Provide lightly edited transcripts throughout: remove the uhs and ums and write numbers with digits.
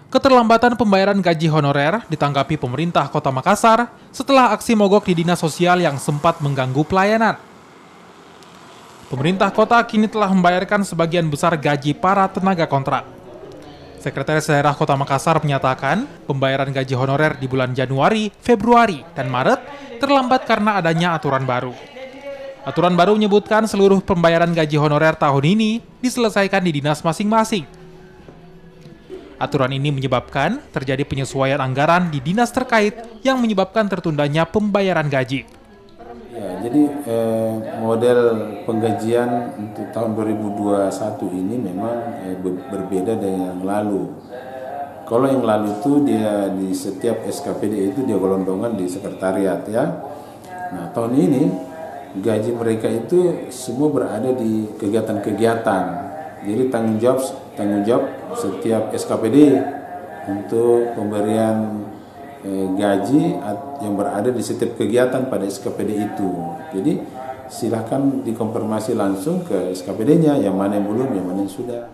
Keterlambatan pembayaran gaji honorer ditanggapi pemerintah Kota Makassar setelah aksi mogok di Dinas Sosial yang sempat mengganggu pelayanan. Pemerintah kota kini telah membayarkan sebagian besar gaji para tenaga kontrak. Sekretaris Daerah Kota Makassar menyatakan pembayaran gaji honorer di bulan Januari, Februari, dan Maret terlambat karena adanya aturan baru. Aturan baru menyebutkan seluruh pembayaran gaji honorer tahun ini diselesaikan di dinas masing-masing. Aturan ini menyebabkan terjadi penyesuaian anggaran di dinas terkait yang menyebabkan tertundanya pembayaran gaji. Ya, jadi model penggajian untuk tahun 2021 ini memang berbeda dengan yang lalu. Kalau yang lalu itu dia di setiap SKPD itu dia gelondongan di sekretariat ya. Nah tahun ini gaji mereka itu semua berada di kegiatan-kegiatan. Jadi tanggung jawab setiap SKPD untuk pemberian gaji yang berada di setiap kegiatan pada SKPD itu. Jadi silahkan dikonfirmasi langsung ke SKPD-nya, yang mana yang belum, yang mana yang sudah.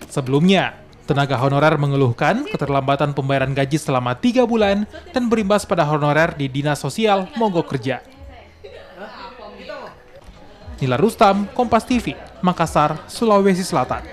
Sebelumnya, tenaga honorer mengeluhkan keterlambatan pembayaran gaji selama 3 bulan dan berimbas pada honorer di Dinas Sosial mogok kerja. Nila Rustam, Kompas TV, Makassar, Sulawesi Selatan.